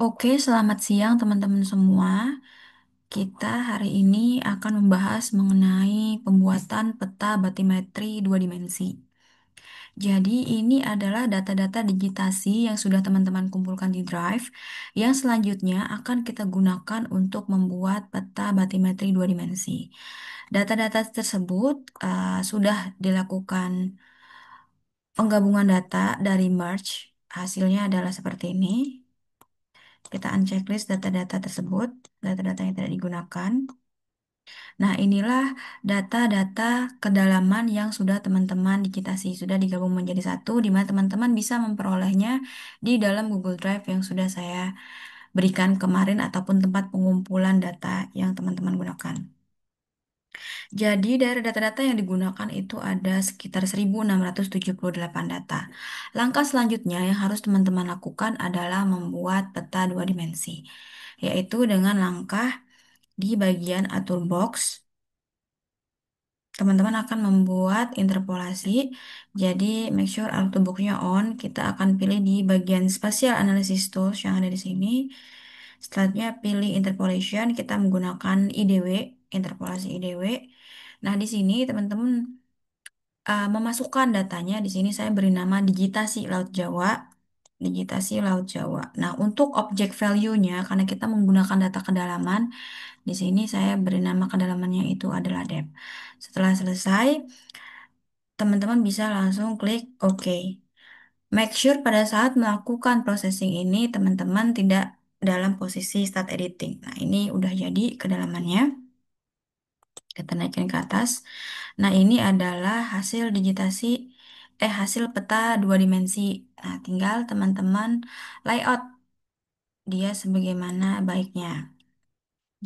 Oke, selamat siang teman-teman semua. Kita hari ini akan membahas mengenai pembuatan peta batimetri dua dimensi. Jadi ini adalah data-data digitasi yang sudah teman-teman kumpulkan di Drive, yang selanjutnya akan kita gunakan untuk membuat peta batimetri dua dimensi. Data-data tersebut sudah dilakukan penggabungan data dari merge. Hasilnya adalah seperti ini. Kita unchecklist data-data tersebut, data-data yang tidak digunakan. Nah, inilah data-data kedalaman yang sudah teman-teman digitasi, sudah digabung menjadi satu, di mana teman-teman bisa memperolehnya di dalam Google Drive yang sudah saya berikan kemarin ataupun tempat pengumpulan data yang teman-teman gunakan. Jadi, dari data-data yang digunakan itu ada sekitar 1.678 data. Langkah selanjutnya yang harus teman-teman lakukan adalah membuat peta dua dimensi, yaitu dengan langkah di bagian atur box, teman-teman akan membuat interpolasi. Jadi, make sure auto box-nya on. Kita akan pilih di bagian spatial analysis tools yang ada di sini. Selanjutnya pilih interpolation. Kita menggunakan IDW, interpolasi IDW. Nah, di sini teman-teman memasukkan datanya. Di sini saya beri nama digitasi Laut Jawa. Digitasi Laut Jawa. Nah, untuk objek value-nya, karena kita menggunakan data kedalaman, di sini saya beri nama kedalamannya itu adalah depth. Setelah selesai, teman-teman bisa langsung klik OK. Make sure pada saat melakukan processing ini, teman-teman tidak dalam posisi start editing. Nah, ini udah jadi kedalamannya. Kita naikin ke atas. Nah, ini adalah hasil digitasi, hasil peta dua dimensi. Nah, tinggal teman-teman layout dia sebagaimana baiknya.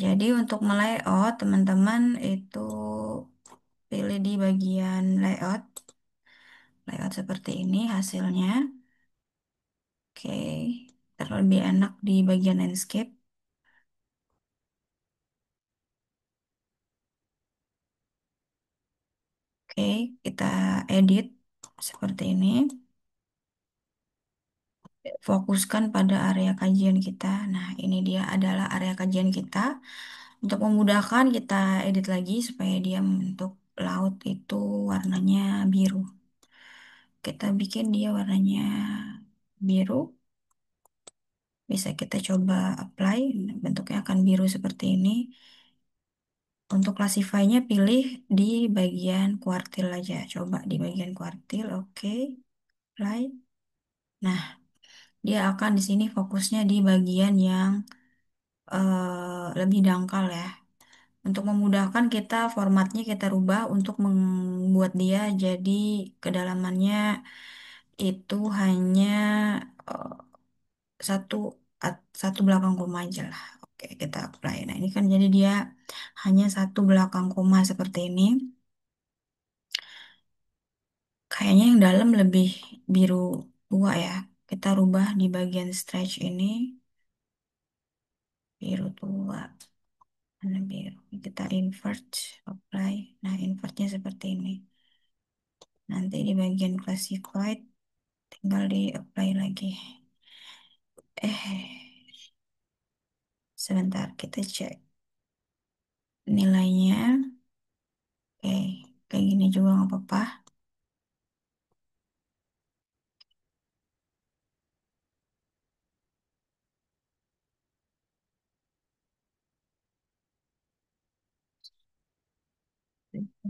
Jadi untuk melayout, teman-teman itu pilih di bagian layout. Layout seperti ini hasilnya. Oke, terlebih enak di bagian landscape. Oke, kita edit seperti ini. Fokuskan pada area kajian kita. Nah, ini dia adalah area kajian kita. Untuk memudahkan, kita edit lagi supaya dia membentuk laut itu warnanya biru. Kita bikin dia warnanya biru. Bisa kita coba apply. Bentuknya akan biru seperti ini. Untuk classify-nya pilih di bagian kuartil aja. Coba di bagian kuartil, oke. Apply. Nah, dia akan di sini fokusnya di bagian yang lebih dangkal ya. Untuk memudahkan kita formatnya kita rubah untuk membuat dia jadi kedalamannya itu hanya eh, satu satu belakang koma aja lah. Oke, kita apply. Nah, ini kan jadi dia hanya satu belakang koma seperti ini. Kayaknya yang dalam lebih biru tua ya. Kita rubah di bagian stretch ini biru tua. Mana biru? Kita invert, apply. Nah, invertnya seperti ini. Nanti di bagian classified tinggal di apply lagi. Sebentar kita cek nilainya. Oke, kayak gini juga nggak apa-apa.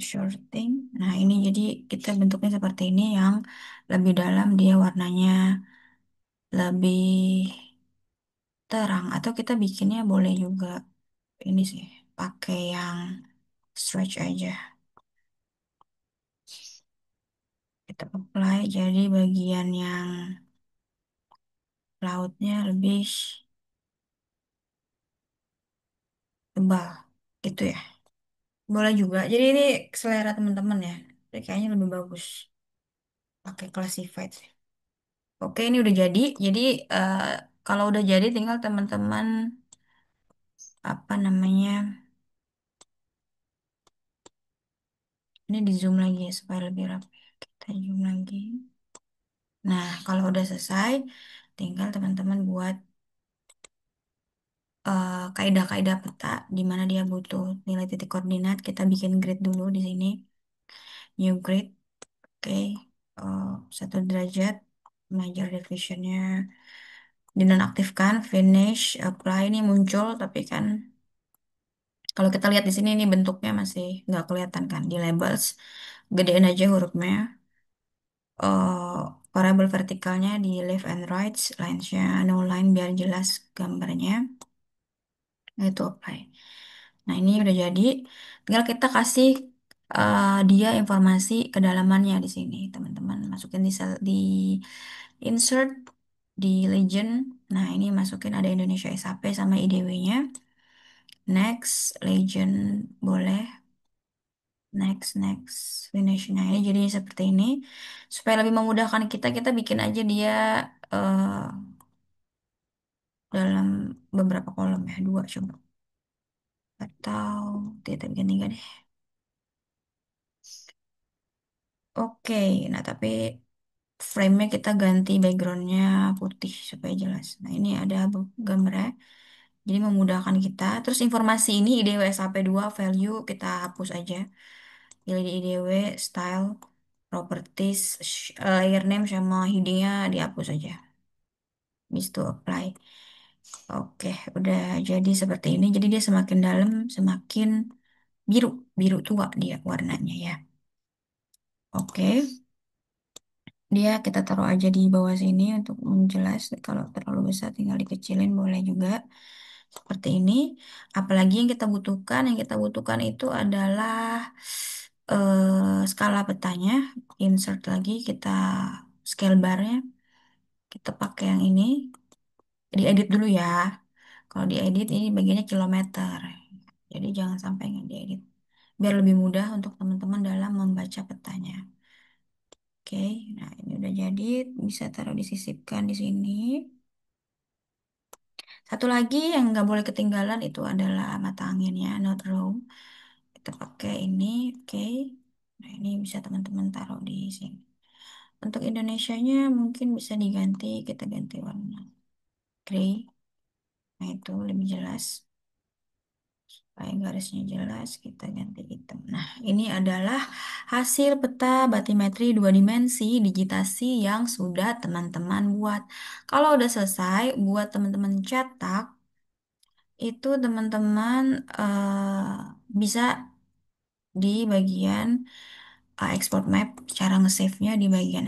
Shorting. Nah, ini jadi kita bentuknya seperti ini yang lebih dalam dia warnanya lebih terang atau kita bikinnya boleh juga ini sih pakai yang stretch aja. Kita apply jadi bagian yang lautnya lebih tebal gitu ya. Boleh juga. Jadi ini selera teman-teman ya. Jadi kayaknya lebih bagus pakai classified sih. Oke, ini udah jadi. Jadi eh, kalau udah jadi tinggal teman-teman apa namanya? Ini di zoom lagi ya supaya lebih rapi. Kita zoom lagi. Nah, kalau udah selesai, tinggal teman-teman buat kaidah-kaidah peta di mana dia butuh nilai titik koordinat. Kita bikin grid dulu di sini. New grid. Oke. 1 derajat. Major divisionnya dinonaktifkan. Finish. Apply ini muncul. Tapi kan kalau kita lihat di sini ini bentuknya masih nggak kelihatan kan di labels. Gedein aja hurufnya. Variabel vertikalnya di left and right, lines-nya no line biar jelas gambarnya. Nah, itu apply. Nah, ini udah jadi. Tinggal kita kasih dia informasi kedalamannya di sini, teman-teman. Masukin di insert, di legend. Nah, ini masukin ada Indonesia SAP sama IDW-nya. Next, legend boleh. Next, next. Finish. Nah, ini jadi seperti ini. Supaya lebih memudahkan kita, kita bikin aja dia eh, dalam beberapa kolom ya. 2 coba. Atau kita bikin 3 deh. Oke, nah tapi frame-nya kita ganti backgroundnya putih supaya jelas. Nah, ini ada gambarnya. Jadi memudahkan kita. Terus informasi ini IDW SAP2 value kita hapus aja. Pilih di IDW, style, properties, layer name sama heading-nya dihapus aja. Bis to apply. Oke, udah jadi seperti ini. Jadi dia semakin dalam, semakin biru. Biru tua dia warnanya ya. Oke. Dia kita taruh aja di bawah sini untuk menjelas. Kalau terlalu besar tinggal dikecilin boleh juga. Seperti ini. Apalagi yang kita butuhkan, yang kita butuhkan itu adalah skala petanya. Insert lagi kita scale barnya. Kita pakai yang ini. Diedit dulu ya. Kalau diedit ini bagiannya kilometer. Jadi jangan sampai nggak diedit. Biar lebih mudah untuk teman-teman dalam membaca petanya. Oke, nah ini udah jadi, bisa taruh disisipkan di sini. Satu lagi yang nggak boleh ketinggalan itu adalah mata anginnya, not row. Kita pakai ini, oke. Nah ini bisa teman-teman taruh di sini. Untuk Indonesianya mungkin bisa diganti, kita ganti warna gray. Nah itu lebih jelas. Supaya garisnya jelas, kita ganti hitam. Nah, ini adalah hasil peta batimetri 2 dimensi digitasi yang sudah teman-teman buat. Kalau udah selesai, buat teman-teman cetak, itu teman-teman bisa di bagian export map. Cara nge-save-nya di bagian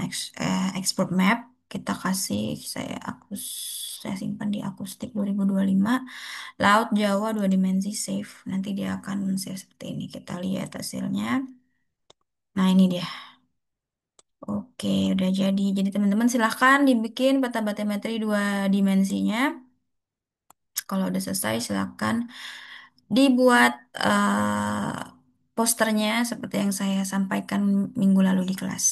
export map. Kita kasih, saya simpan di akustik 2025. Laut Jawa 2 dimensi save. Nanti dia akan save seperti ini. Kita lihat hasilnya. Nah, ini dia. Oke, udah jadi. Jadi teman-teman silahkan dibikin peta batimetri 2 dimensinya. Kalau udah selesai silahkan dibuat posternya seperti yang saya sampaikan minggu lalu di kelas.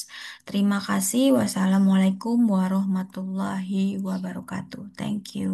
Terima kasih. Wassalamualaikum warahmatullahi wabarakatuh. Thank you.